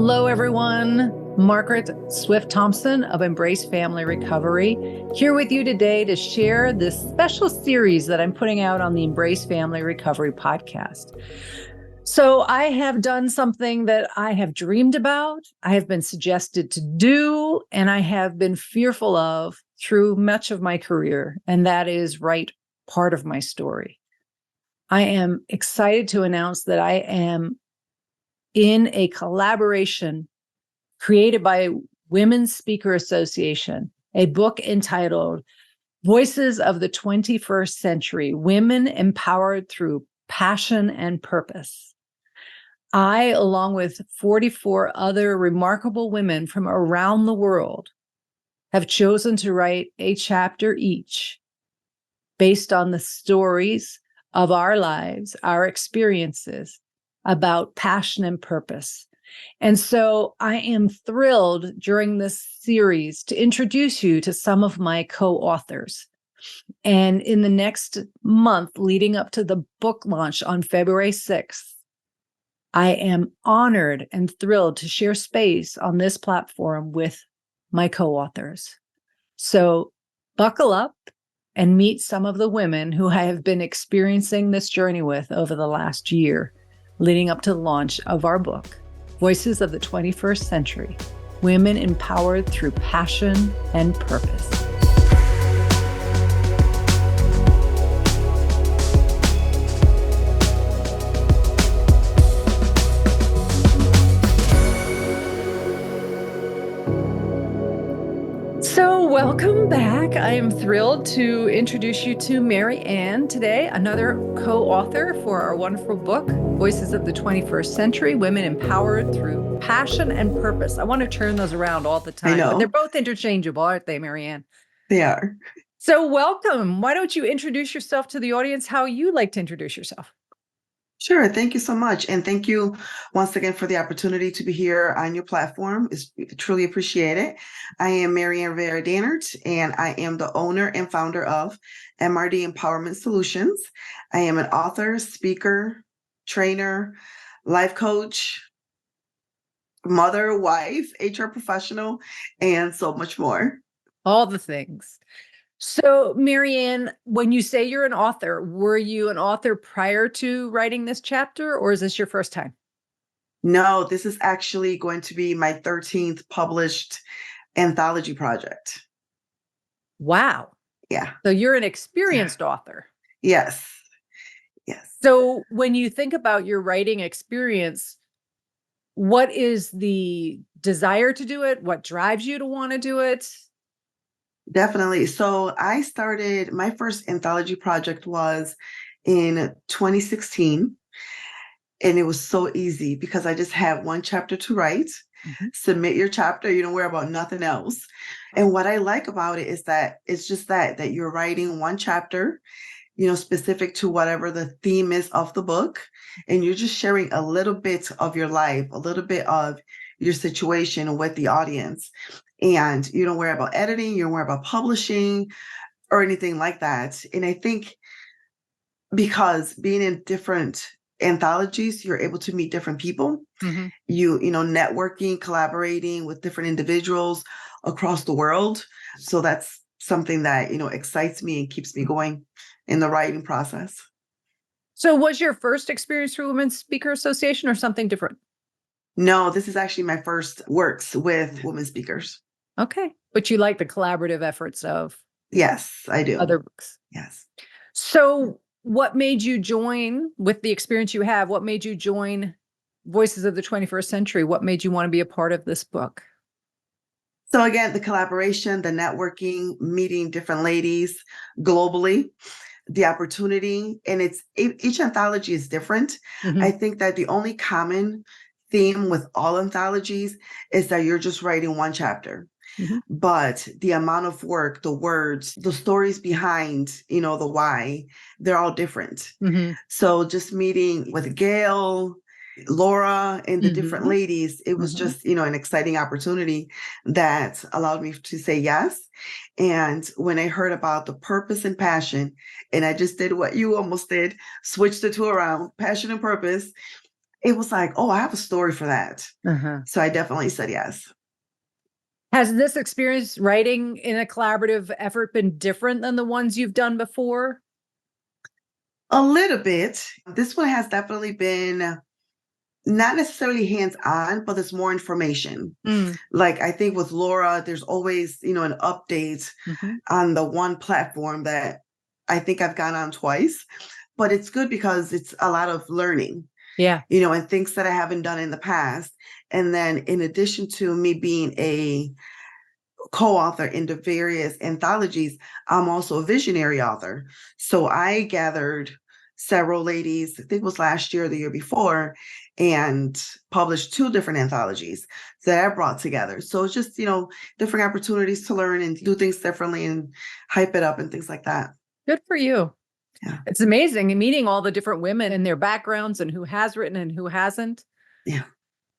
Hello, everyone. Margaret Swift Thompson of Embrace Family Recovery here with you today to share this special series that I'm putting out on the Embrace Family Recovery podcast. So I have done something that I have dreamed about, I have been suggested to do, and I have been fearful of through much of my career, and that is write part of my story. I am excited to announce that I am in a collaboration created by Women's Speaker Association, a book entitled Voices of the 21st Century, Women Empowered Through Passion and Purpose. I, along with 44 other remarkable women from around the world, have chosen to write a chapter each based on the stories of our lives, our experiences about passion and purpose. And so I am thrilled during this series to introduce you to some of my co-authors. And in the next month leading up to the book launch on February 6th, I am honored and thrilled to share space on this platform with my co-authors. So buckle up and meet some of the women who I have been experiencing this journey with over the last year, leading up to the launch of our book, Voices of the 21st Century, Women Empowered Through Passion and Purpose. So welcome back. I am thrilled to introduce you to Maryann today, another co-author for our wonderful book, Voices of the 21st Century, Women Empowered Through Passion and Purpose. I want to turn those around all the time. I know. But they're both interchangeable, aren't they, Maryann? They are. So welcome. Why don't you introduce yourself to the audience, how you like to introduce yourself? Sure. Thank you so much. And thank you once again for the opportunity to be here on your platform. It's truly appreciated. I am Maryann Rivera-Dannert, and I am the owner and founder of MRD Empowerment Solutions. I am an author, speaker, trainer, life coach, mother, wife, HR professional, and so much more. All the things. So, Maryann, when you say you're an author, were you an author prior to writing this chapter, or is this your first time? No, this is actually going to be my 13th published anthology project. Wow. Yeah. So you're an experienced author. Yes. Yes. So when you think about your writing experience, what is the desire to do it? What drives you to want to do it? Definitely. So I started, my first anthology project was in 2016. And it was so easy because I just had one chapter to write. Mhm. Submit your chapter, you don't worry about nothing else. And what I like about it is that it's just that you're writing one chapter, specific to whatever the theme is of the book. And you're just sharing a little bit of your life, a little bit of your situation with the audience. And you don't worry about editing, you don't worry about publishing or anything like that. And I think because being in different anthologies, you're able to meet different people. Mhm. Networking, collaborating with different individuals across the world. So that's something that, excites me and keeps me going in the writing process. So was your first experience through Women's Speaker Association or something different? No, this is actually my first works with women speakers. Okay. But you like the collaborative efforts of Yes, I do. other books. Yes. So what made you join, with the experience you have, what made you join Voices of the 21st Century? What made you want to be a part of this book? So again, the collaboration, the networking, meeting different ladies globally, the opportunity, and each anthology is different. Mhm. I think that the only common theme with all anthologies is that you're just writing one chapter. Mhm. But the amount of work, the words, the stories behind, the why, they're all different. Mhm. So just meeting with Gail, Laura, and the different Mhm. ladies, it was Mhm. just, an exciting opportunity that allowed me to say yes. And when I heard about the purpose and passion, and I just did what you almost did, switched the two around, passion and purpose, it was like, oh, I have a story for that. Uh-huh. So I definitely said yes. Has this experience writing in a collaborative effort been different than the ones you've done before? A little bit. This one has definitely been not necessarily hands-on, but there's more information. Mm. Like I think with Laura, there's always, an update on the one platform that I think I've gone on twice, but it's good because it's a lot of learning, Yeah. and things that I haven't done in the past. And then in addition to me being a co-author in the various anthologies, I'm also a visionary author. So I gathered several ladies, I think it was last year or the year before, and published 2 different anthologies that I brought together. So it's just, different opportunities to learn and do things differently and hype it up and things like that. Good for you. Yeah. It's amazing meeting all the different women and their backgrounds and who has written and who hasn't. Yeah.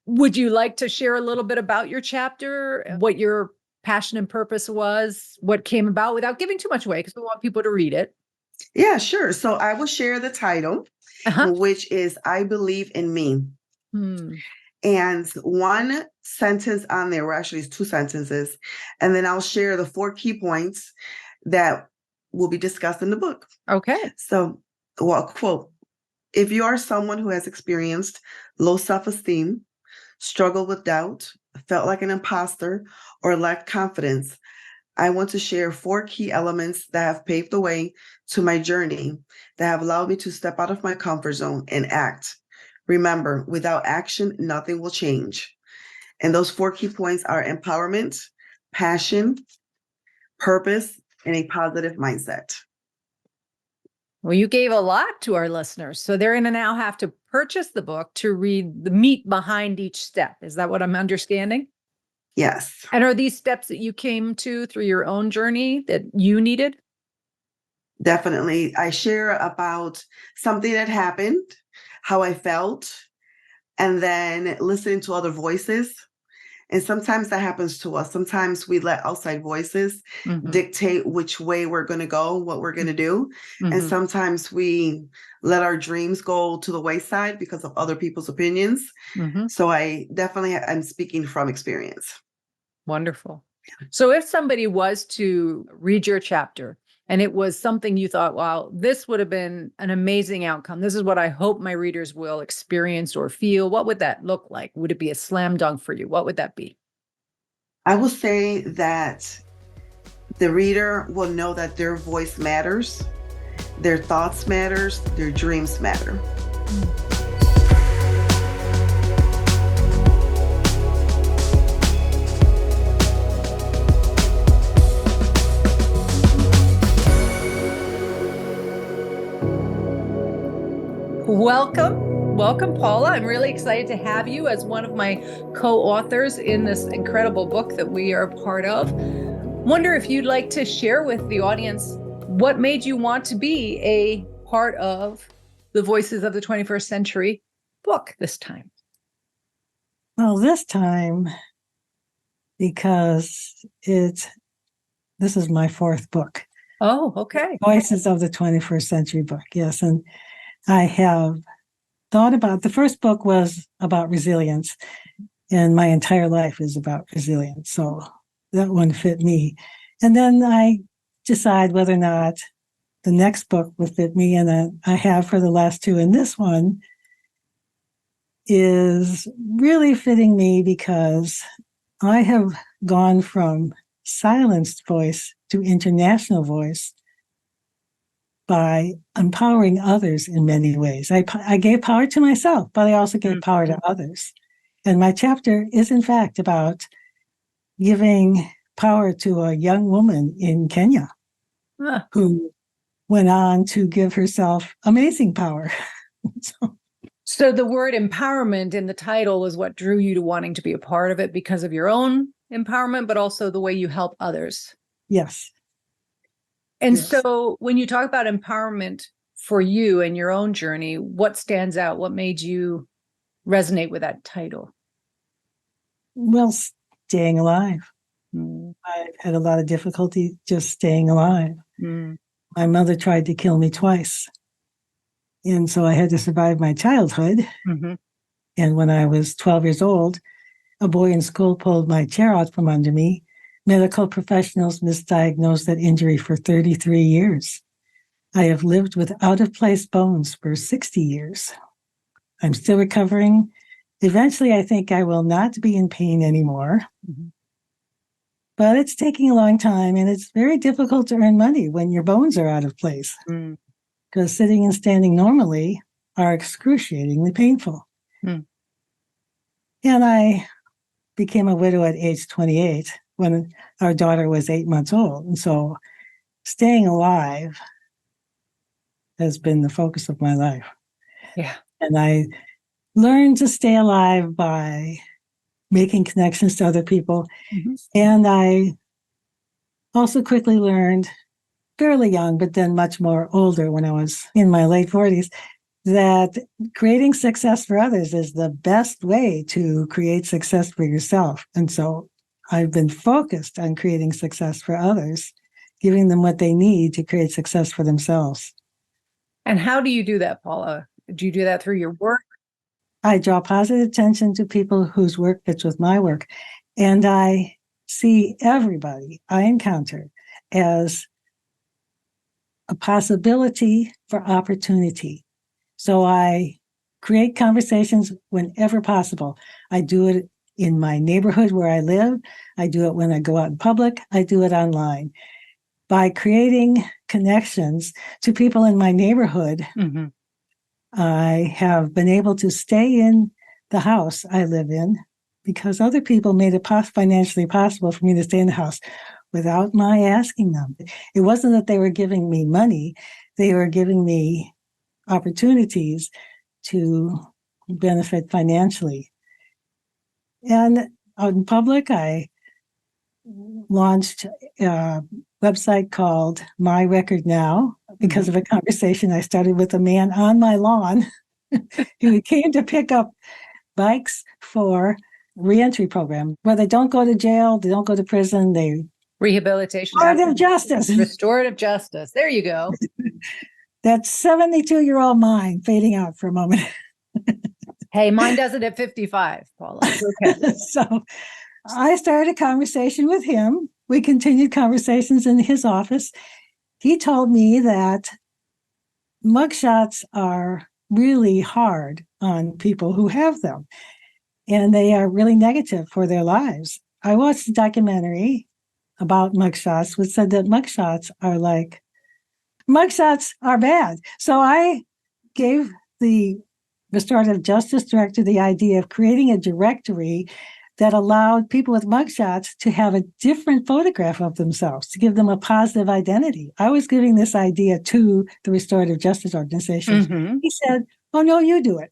Would you like to share a little bit about your chapter, what your passion and purpose was, what came about without giving too much away because we want people to read it? Yeah, sure. So I will share the title, which is I Believe in Me. And one sentence on there, or actually it's 2 sentences, and then I'll share the 4 key points that will be discussed in the book. Okay. So, quote, if you are someone who has experienced low self-esteem, struggled with doubt, felt like an imposter, or lacked confidence, I want to share 4 key elements that have paved the way to my journey, that have allowed me to step out of my comfort zone and act. Remember, without action, nothing will change. And those 4 key points are empowerment, passion, purpose, and a positive mindset. Well, you gave a lot to our listeners. So they're going to now have to purchase the book to read the meat behind each step. Is that what I'm understanding? Yes. And are these steps that you came to through your own journey that you needed? Definitely. I share about something that happened, how I felt, and then listening to other voices. And sometimes that happens to us. Sometimes we let outside voices dictate which way we're going to go, what we're going to do. And sometimes we let our dreams go to the wayside because of other people's opinions. So I'm speaking from experience. Wonderful. So if somebody was to read your chapter and it was something you thought, wow, this would have been an amazing outcome. This is what I hope my readers will experience or feel. What would that look like? Would it be a slam dunk for you? What would that be? I will say that the reader will know that their voice matters, their thoughts matters, their dreams matter. Welcome, Paula. I'm really excited to have you as one of my co-authors in this incredible book that we are a part of. Wonder if you'd like to share with the audience what made you want to be a part of the Voices of the 21st Century book this time. Well, this time, because this is my 4th book. Oh, okay. Voices of the 21st Century book, yes. And I have thought about, the first book was about resilience, and my entire life is about resilience. So that one fit me. And then I decide whether or not the next book will fit me. And I have for the last 2. And this one is really fitting me because I have gone from silenced voice to international voice by empowering others in many ways. I gave power to myself, but I also gave power to others. And my chapter is, in fact, about giving power to a young woman in Kenya who went on to give herself amazing power. So the word empowerment in the title is what drew you to wanting to be a part of it because of your own empowerment, but also the way you help others. Yes. And so when you talk about empowerment for you and your own journey, what stands out? What made you resonate with that title? Well, staying alive. I've had a lot of difficulty just staying alive. My mother tried to kill me twice. And so I had to survive my childhood. And when I was 12 years old, a boy in school pulled my chair out from under me. Medical professionals misdiagnosed that injury for 33 years. I have lived with out-of-place bones for 60 years. I'm still recovering. Eventually, I think I will not be in pain anymore. Mm-hmm. But it's taking a long time, and it's very difficult to earn money when your bones are out of place. Because sitting and standing normally are excruciatingly painful. And I became a widow at age 28 when our daughter was 8 months old. And so staying alive has been the focus of my life. Yeah. And I learned to stay alive by making connections to other people. Mm-hmm. And I also quickly learned, fairly young, but then much more older when I was in my late 40s, that creating success for others is the best way to create success for yourself. And so I've been focused on creating success for others, giving them what they need to create success for themselves. And how do you do that, Paula? Do you do that through your work? I draw positive attention to people whose work fits with my work. And I see everybody I encounter as a possibility for opportunity. So I create conversations whenever possible. I do it in my neighborhood where I live. I do it when I go out in public. I do it online. By creating connections to people in my neighborhood, I have been able to stay in the house I live in because other people made it financially possible for me to stay in the house without my asking them. It wasn't that they were giving me money. They were giving me opportunities to benefit financially. And out in public, I launched a website called My Record Now because of a conversation I started with a man on my lawn who came to pick up bikes for reentry program where they don't go to jail, they don't go to prison, they rehabilitation, restorative justice. Restorative justice. There you go. That 72-year-old mind fading out for a moment. Hey, mine does it at 55, Paula. Okay. So I started a conversation with him. We continued conversations in his office. He told me that mugshots are really hard on people who have them, and they are really negative for their lives. I watched a documentary about mugshots, which said that mugshots are bad. So I gave the restorative justice director the idea of creating a directory that allowed people with mugshots to have a different photograph of themselves, to give them a positive identity. I was giving this idea to the restorative justice organization. He said, "Oh, no, you do it."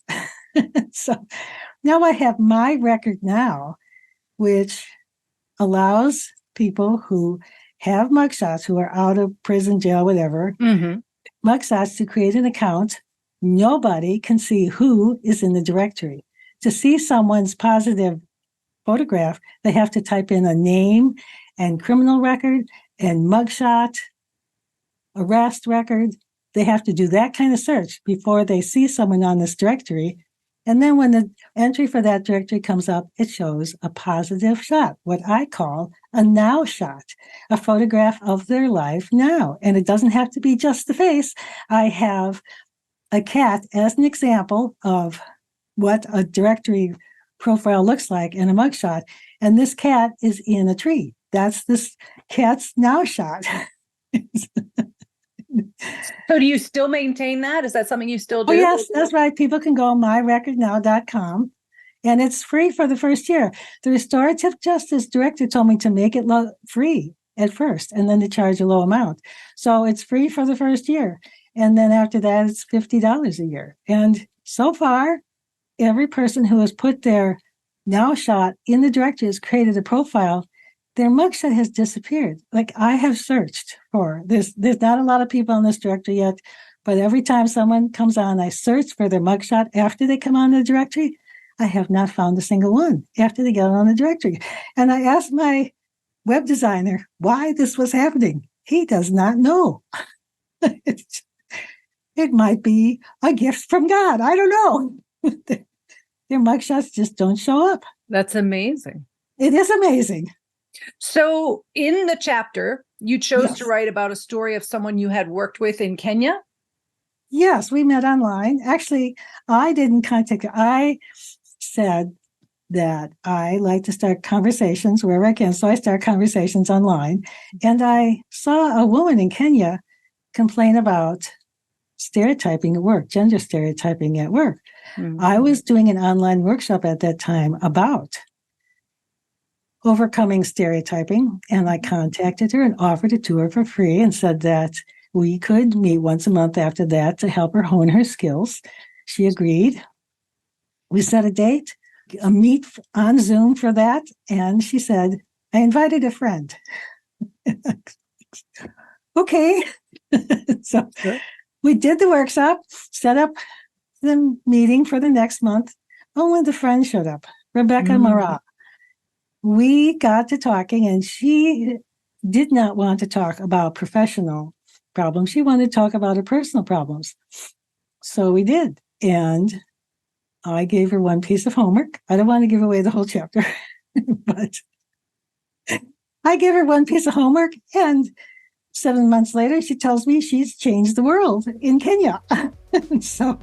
So now I have My Record Now, which allows people who have mugshots, who are out of prison, jail, whatever, mugshots to create an account. Nobody can see who is in the directory. To see someone's positive photograph, they have to type in a name and criminal record and mugshot, arrest record. They have to do that kind of search before they see someone on this directory. And then when the entry for that directory comes up, it shows a positive shot, what I call a now shot, a photograph of their life now. And it doesn't have to be just the face. I have a cat as an example of what a directory profile looks like in a mugshot. And this cat is in a tree. That's this cat's now shot. So do you still maintain that? Is that something you still do? Oh, yes, that's right. People can go myrecordnow.com, and it's free for the first year. The restorative justice director told me to make it free at first, and then to charge a low amount. So it's free for the first year. And then after that, it's $50 a year. And so far, every person who has put their now shot in the directory has created a profile. Their mugshot has disappeared. Like I have searched for this. There's not a lot of people on this directory yet, but every time someone comes on, I search for their mugshot after they come on the directory. I have not found a single one after they get on the directory. And I asked my web designer why this was happening. He does not know. It might be a gift from God. I don't know. Their mugshots just don't show up. That's amazing. It is amazing. So in the chapter, you chose Yes. to write about a story of someone you had worked with in Kenya. Yes, we met online. Actually, I didn't contact her. I said that I like to start conversations wherever I can. So I start conversations online. And I saw a woman in Kenya complain about stereotyping at work, gender stereotyping at work. Mm-hmm. I was doing an online workshop at that time about overcoming stereotyping. And I contacted her and offered it to her for free and said that we could meet once a month after that to help her hone her skills. She agreed. We set a date, a meet on Zoom for that. And she said, I invited a friend. Okay. So we did the workshop, set up the meeting for the next month. Oh, when the friend showed up, Rebecca Mara. We got to talking, and she did not want to talk about professional problems. She wanted to talk about her personal problems. So we did. And I gave her one piece of homework. I don't want to give away the whole chapter, but I gave her one piece of homework. And 7 months later, she tells me she's changed the world in Kenya. So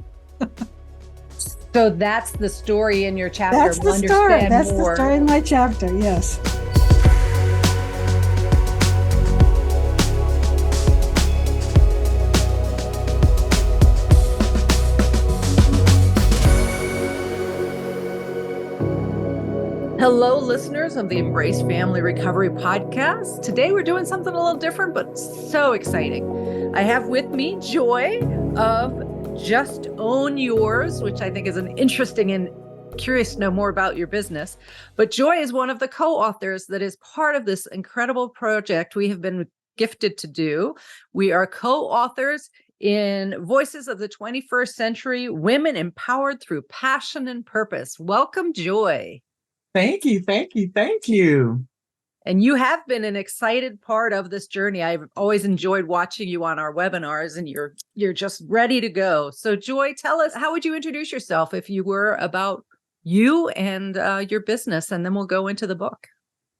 that's the story in your chapter. That's the story. That's the story in my chapter. Yes. Hello, listeners of the Embrace Family Recovery Podcast. Today we're doing something a little different, but so exciting. I have with me Joy of Just Own Yours, which I think is an interesting and curious to know more about your business. But Joy is one of the co-authors that is part of this incredible project we have been gifted to do. We are co-authors in Voices of the 21st Century, Women Empowered Through Passion and Purpose. Welcome, Joy. Thank you, thank you, thank you. And you have been an excited part of this journey. I've always enjoyed watching you on our webinars, and you're just ready to go. So Joy, tell us, how would you introduce yourself if you were about you and your business? And then we'll go into the book.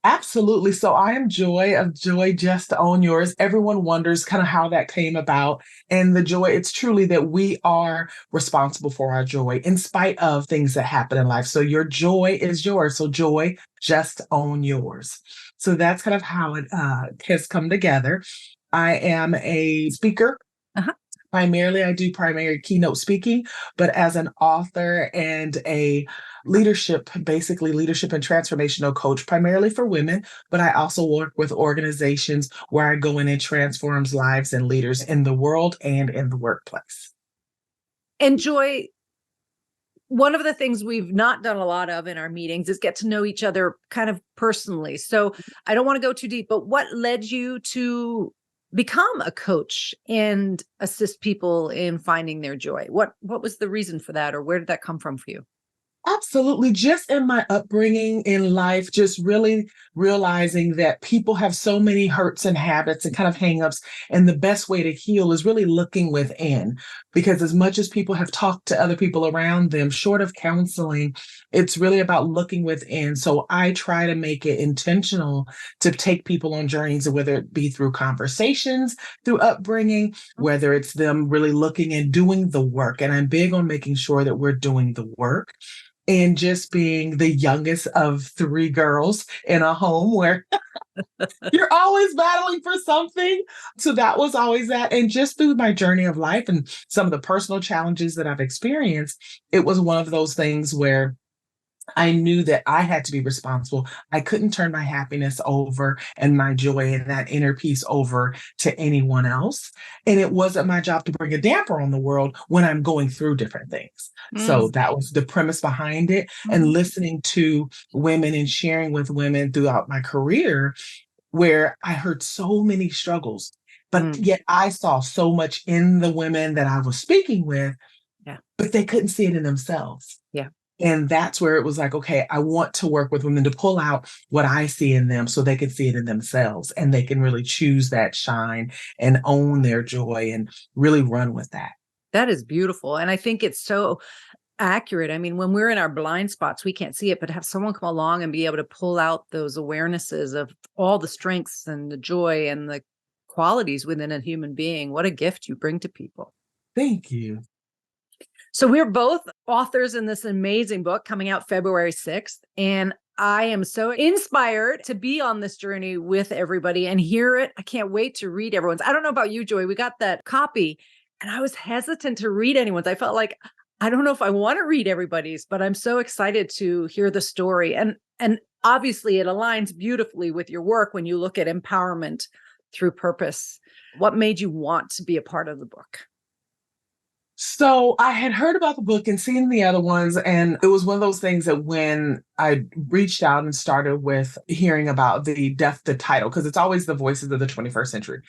Absolutely. So I am Joy of Joy Just Own Yours. Everyone wonders kind of how that came about. And the joy, it's truly that we are responsible for our joy in spite of things that happen in life. So your joy is yours. So Joy Just Own Yours. So that's kind of how it has come together. I am a speaker. Primarily, I do primary keynote speaking, but as an author and a leadership and transformational coach, primarily for women, but I also work with organizations where I go in and transform lives and leaders in the world and in the workplace. And Joy, one of the things we've not done a lot of in our meetings is get to know each other kind of personally. So I don't want to go too deep, but what led you to become a coach and assist people in finding their joy? What was the reason for that, or where did that come from for you? Absolutely. Just in my upbringing in life, just really realizing that people have so many hurts and habits and kind of hangups. And the best way to heal is really looking within, because as much as people have talked to other people around them, short of counseling, it's really about looking within. So I try to make it intentional to take people on journeys, whether it be through conversations, through upbringing, whether it's them really looking and doing the work. And I'm big on making sure that we're doing the work. And just being the youngest of 3 girls in a home where you're always battling for something. So that was always that. And just through my journey of life and some of the personal challenges that I've experienced, it was one of those things where I knew that I had to be responsible. I couldn't turn my happiness over and my joy and that inner peace over to anyone else. And it wasn't my job to bring a damper on the world when I'm going through different things. So that was the premise behind it. And listening to women and sharing with women throughout my career, where I heard so many struggles, but yet I saw so much in the women that I was speaking with, but they couldn't see it in themselves. Yeah. And that's where it was like, okay, I want to work with women to pull out what I see in them so they can see it in themselves and they can really choose that shine and own their joy and really run with that. That is beautiful. And I think it's so accurate. I mean, when we're in our blind spots, we can't see it, but have someone come along and be able to pull out those awarenesses of all the strengths and the joy and the qualities within a human being. What a gift you bring to people. Thank you. So we're both authors in this amazing book coming out February 6th. And I am so inspired to be on this journey with everybody and hear it. I can't wait to read everyone's. I don't know about you, Joy. We got that copy and I was hesitant to read anyone's. I felt like, I don't know if I want to read everybody's, but I'm so excited to hear the story. And obviously it aligns beautifully with your work when you look at empowerment through purpose. What made you want to be a part of the book? So I had heard about the book and seen the other ones, and it was one of those things that when I reached out and started with hearing about the title, because it's always the voices of the 21st century,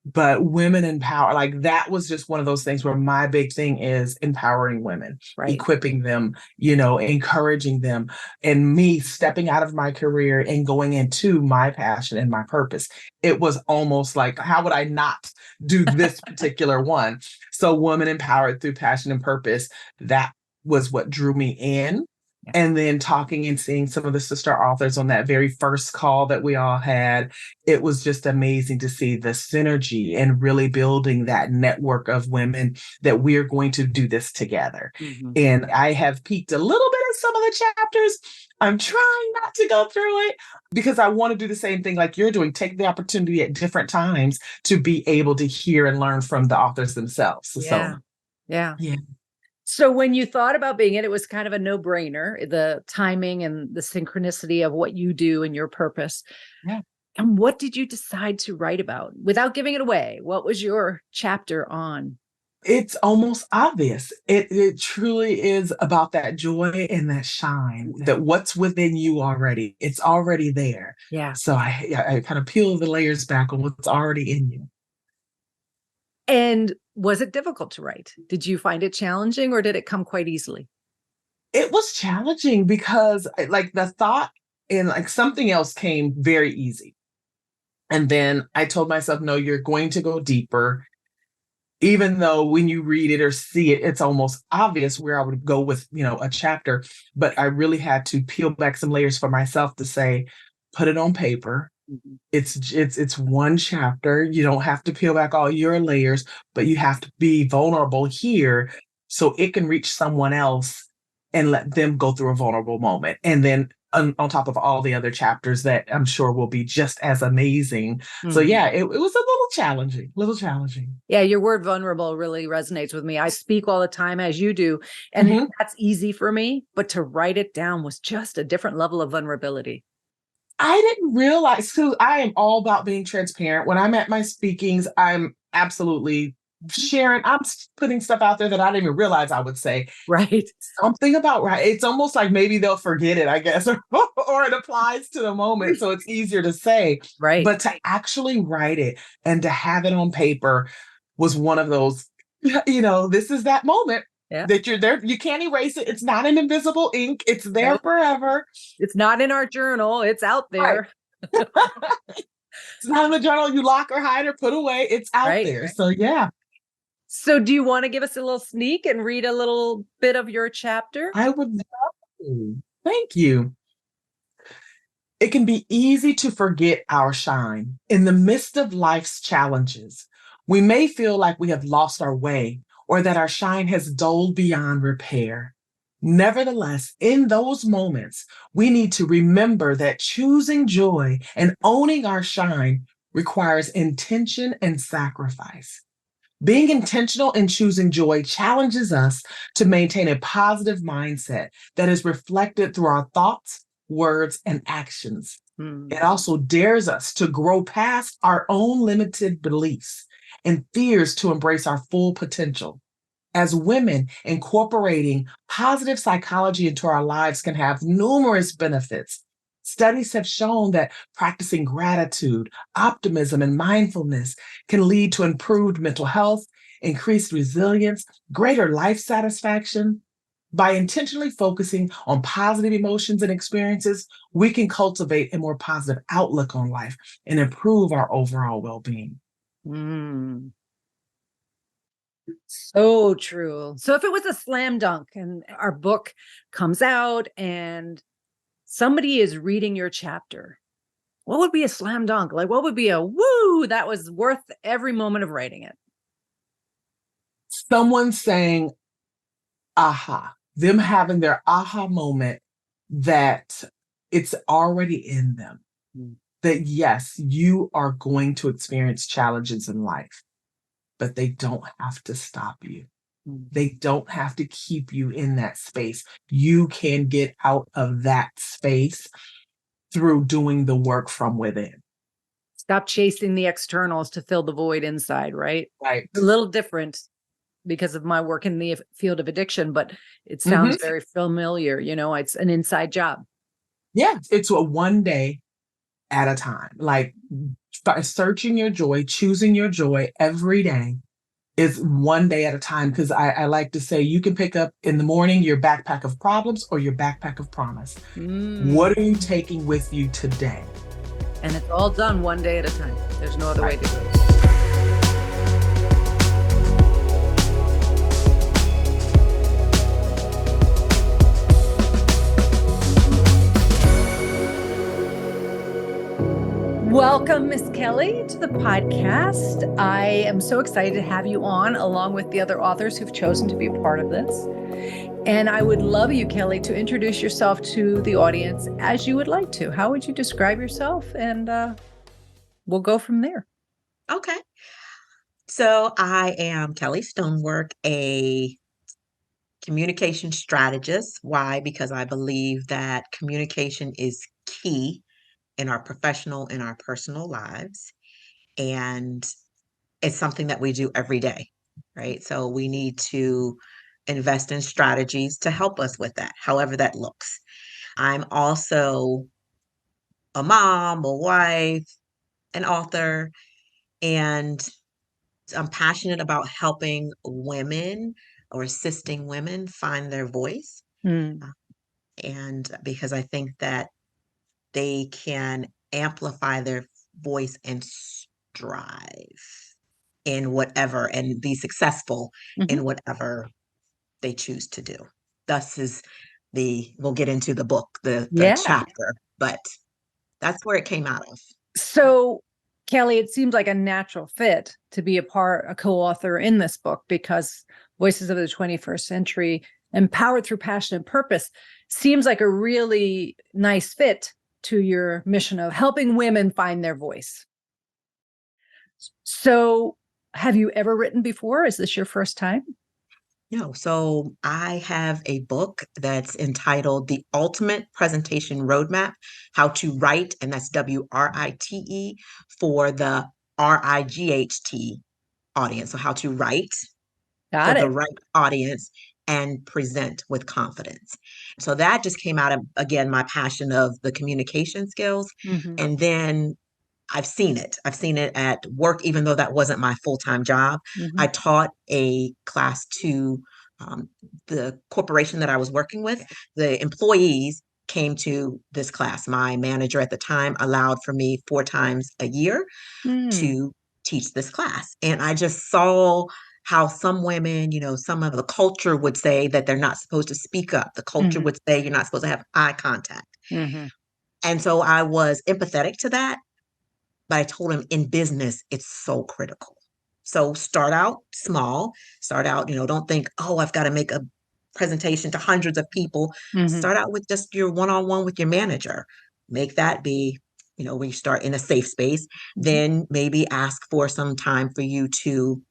but women in power, like that was just one of those things where my big thing is empowering women, Right. Equipping them, encouraging them, and me stepping out of my career and going into my passion and my purpose. It was almost like, how would I not do this particular one? So Women Empowered Through Passion and Purpose, that was what drew me in. And then talking and seeing some of the sister authors on that very first call that we all had, it was just amazing to see the synergy and really building that network of women that we're going to do this together. Mm-hmm. And I have peeked a little bit at some of the chapters. I'm trying not to go through it because I want to do the same thing like you're doing, take the opportunity at different times to be able to hear and learn from the authors themselves. Yeah. Yeah. So when you thought about being it was kind of a no-brainer, the timing and the synchronicity of what you do and your purpose. Yeah. And what did you decide to write about without giving it away? What was your chapter on? It's almost obvious. It truly is about that joy and that shine, that what's within you already, it's already there. Yeah. So I kind of peel the layers back on what's already in you. And was it difficult to write? Did you find it challenging or did it come quite easily? It was challenging because like the thought and like something else came very easy. And then I told myself, no, you're going to go deeper. Even though when you read it or see it, it's almost obvious where I would go with, a chapter. But I really had to peel back some layers for myself to say, put it on paper. Mm-hmm. It's one chapter. You don't have to peel back all your layers, but you have to be vulnerable here so it can reach someone else and let them go through a vulnerable moment. And then on top of all the other chapters that I'm sure will be just as amazing. Mm-hmm. So yeah, it was a little challenging. Yeah, your word vulnerable really resonates with me. I speak all the time as you do, and mm-hmm. that's easy for me, but to write it down was just a different level of vulnerability. I didn't realize, because I am all about being transparent. When I'm at my speakings, I'm absolutely sharing. I'm putting stuff out there that I didn't even realize I would say. Right. Something about right. It's almost like maybe they'll forget it, I guess, or it applies to the moment. So it's easier to say. Right. But to actually write it and to have it on paper was one of those, this is that moment. Yeah. That you're there. You can't erase it. It's not an invisible ink. It's there forever. It's not in our journal. It's out there. Right. It's not in the journal you lock or hide or put away. It's out there. Right. So yeah. So do you want to give us a little sneak and read a little bit of your chapter? I would love to. Thank you. It can be easy to forget our shine. In the midst of life's challenges, we may feel like we have lost our way, or that our shine has dulled beyond repair. Nevertheless, in those moments, we need to remember that choosing joy and owning our shine requires intention and sacrifice. Being intentional in choosing joy challenges us to maintain a positive mindset that is reflected through our thoughts, words, and actions. It also dares us to grow past our own limited beliefs and fears to embrace our full potential. As women, incorporating positive psychology into our lives can have numerous benefits. Studies have shown that practicing gratitude, optimism, and mindfulness can lead to improved mental health, increased resilience, greater life satisfaction. By intentionally focusing on positive emotions and experiences, we can cultivate a more positive outlook on life and improve our overall well-being. So true. So if it was a slam dunk and our book comes out and somebody is reading your chapter, what would be a slam dunk? Like, what would be a woo that was worth every moment of writing it? Someone saying, aha, them having their aha moment that it's already in them. That yes, you are going to experience challenges in life, but they don't have to stop you. They don't have to keep you in that space. You can get out of that space through doing the work from within. Stop chasing the externals to fill the void inside, right? Right. A little different because of my work in the field of addiction, but it sounds Mm-hmm. very familiar. You know, it's an inside job. Yeah, it's a one day at a time. Like start searching your joy, choosing your joy every day is one day at a time. Because I like to say you can pick up in the morning your backpack of problems or your backpack of promise. What are you taking with you today? And it's all done one day at a time. There's no other way to do it. Welcome, Miss Kelly, to the podcast. I am so excited to have you on, along with the other authors who've chosen to be a part of this. And I would love you, Kelly, to introduce yourself to the audience as you would like to. How would you describe yourself? And we'll go from there. Okay. So I am Kelly Stonework, a communication strategist. Why? Because I believe that communication is key in our professional and our personal lives. And it's something that we do every day, right? So we need to invest in strategies to help us with that, however that looks. I'm also a mom, a wife, an author, and I'm passionate about helping women or assisting women find their voice. And because I think that they can amplify their voice and strive in whatever and be successful in whatever they choose to do. Thus is we'll get into the book, the chapter, but that's where it came out of. So, Kelly, it seems like a natural fit to be a co-author in this book because Voices of the 21st Century, Empowered Through Passion and Purpose, seems like a really nice fit to your mission of helping women find their voice. So, have you ever written before? Is this your first time? No. So I have a book that's entitled The Ultimate Presentation Roadmap, How to Write, and that's WRITE for the RIGHT audience. So how to write for the right audience and present with confidence. So that just came out of, again, my passion of the communication skills. And then I've seen it. I've seen it at work, even though that wasn't my full-time job. I taught a class to the corporation that I was working with. The employees came to this class. My manager at the time allowed for me 4 times a year to teach this class. And I just saw how some women, some of the culture would say that they're not supposed to speak up. The culture would say you're not supposed to have eye contact. And so I was empathetic to that. But I told him in business, it's so critical. So start out small, don't think, oh, I've got to make a presentation to hundreds of people. Start out with just your one-on-one with your manager. Make that be, when you start in a safe space, then maybe ask for some time for you to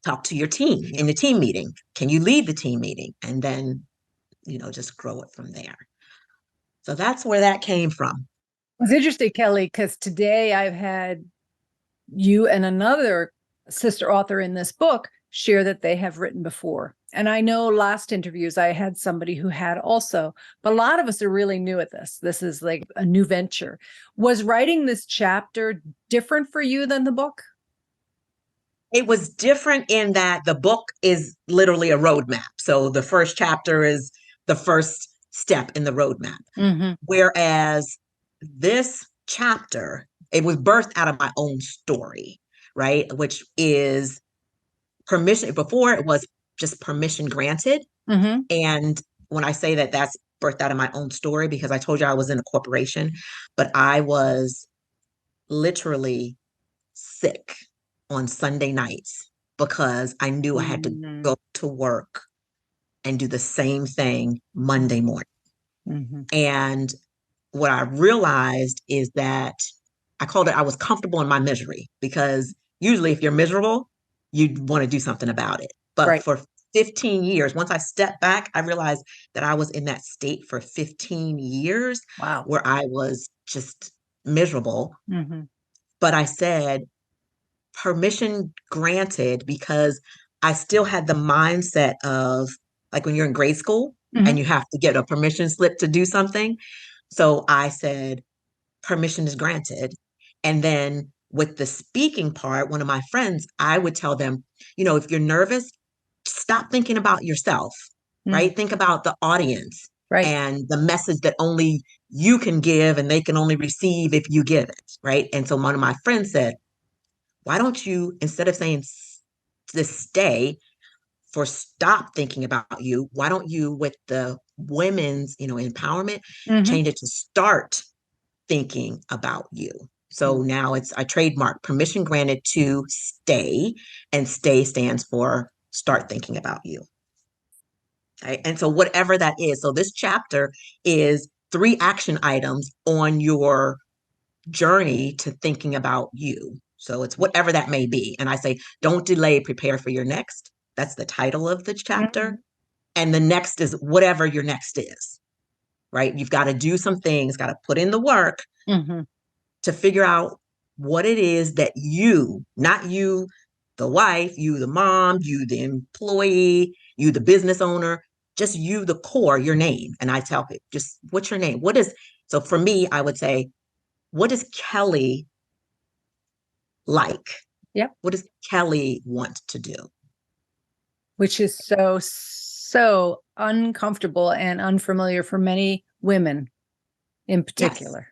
talk to your team in the team meeting. Can you lead the team meeting? And then, just grow it from there. So that's where that came from. It's interesting, Kelly, because today I've had you and another sister author in this book share that they have written before. And I know last interviews I had somebody who had also, but a lot of us are really new at this. This is like a new venture. Was writing this chapter different for you than the book? It was different in that the book is literally a roadmap. So the first chapter is the first step in the roadmap. Whereas this chapter, it was birthed out of my own story, right? Which is permission. Before it was just permission granted. Mm-hmm. And when I say that, that's birthed out of my own story, because I told you I was in a corporation, but I was literally sick on Sunday nights because I knew I had to go to work and do the same thing Monday morning. Mm-hmm. And what I realized is that I was comfortable in my misery, because usually if you're miserable, you want to do something about it. But Right. for 15 years, once I stepped back, I realized that I was in that state for 15 years Wow. where I was just miserable. Mm-hmm. But I said, permission granted, because I still had the mindset of, like, when you're in grade school Mm-hmm. and you have to get a permission slip to do something. So I said, permission is granted. And then with the speaking part, one of my friends, I would tell them, if you're nervous, stop thinking about yourself, right? Think about the audience, Right. and the message that only you can give and they can only receive if you give it, right? And so one of my friends said, why don't you, instead of saying to stay for stop thinking about you, why don't you, with the women's, empowerment, Mm-hmm. change it to start thinking about you. So now I trademark permission granted to stay, and stay stands for start thinking about you. Right? And so whatever that is, so this chapter is 3 action items on your journey to thinking about you. So it's whatever that may be. And I say, don't delay, prepare for your next. That's the title of the chapter. Mm-hmm. And the next is whatever your next is, right? You've got to do some things, got to put in the work Mm-hmm. to figure out what it is that you, not you, the wife, you, the mom, you, the employee, you, the business owner, just you, the core, your name. And I tell people, just what's your name? So for me, I would say, what does Kelly like? Yep. What does Kelly want to do? Which is so uncomfortable and unfamiliar for many women in particular.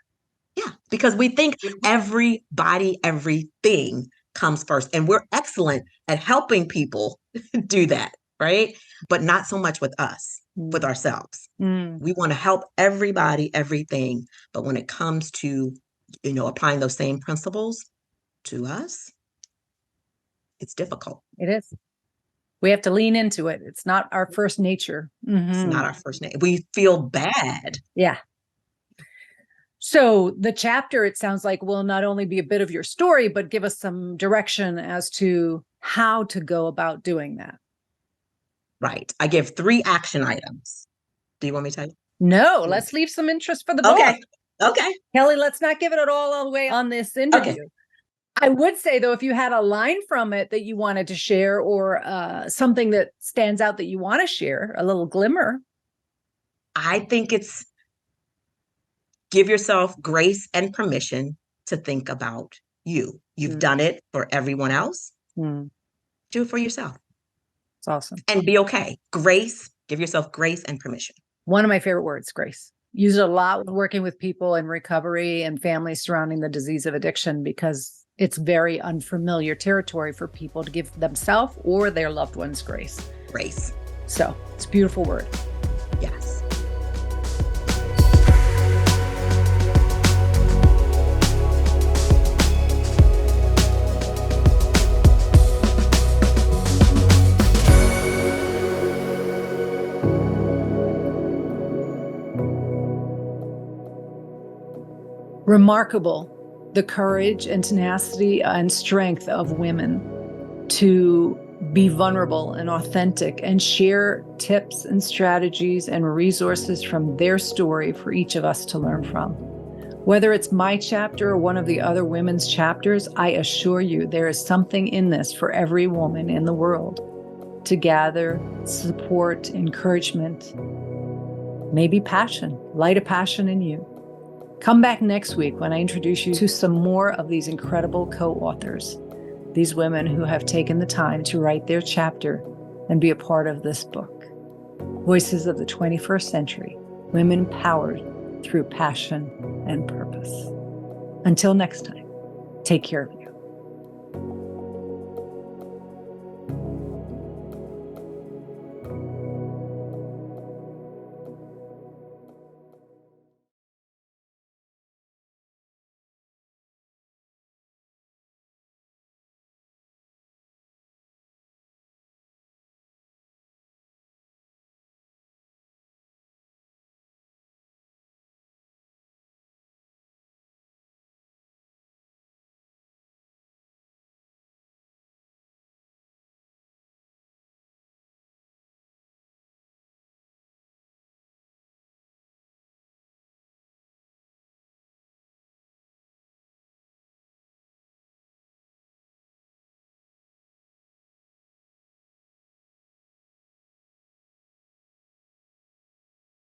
Yeah, because we think everybody, everything comes first, and we're excellent at helping people do that, right? But not so much with us, with ourselves. We want to help everybody, everything. But when it comes to, applying those same principles to us, it's difficult. It is. We have to lean into it. It's not our first nature. Mm-hmm. It's not our first name. We feel bad. Yeah. So the chapter, it sounds like, will not only be a bit of your story, but give us some direction as to how to go about doing that. Right. I give 3 action items. Do you want me to tell you? No, let's leave some interest for the book. Okay. Kelly, let's not give it all away on this interview. Okay. I would say, though, if you had a line from it that you wanted to share, or something that stands out that you want to share, a little glimmer. I think it's give yourself grace and permission to think about you. You've done it for everyone else. Do it for yourself. It's awesome. And be okay. Grace, give yourself grace and permission. One of my favorite words, grace. Use it a lot with working with people in recovery and families surrounding the disease of addiction, because it's very unfamiliar territory for people to give themselves or their loved ones grace. Grace. So it's a beautiful word. Yes. Remarkable, the courage and tenacity and strength of women to be vulnerable and authentic and share tips and strategies and resources from their story for each of us to learn from. Whether it's my chapter or one of the other women's chapters, I assure you there is something in this for every woman in the world to gather, support, encouragement, maybe passion, light a passion in you. Come back next week when I introduce you to some more of these incredible co-authors, these women who have taken the time to write their chapter and be a part of this book. Voices of the 21st Century, women powered through passion and purpose. Until next time, take care of yourself.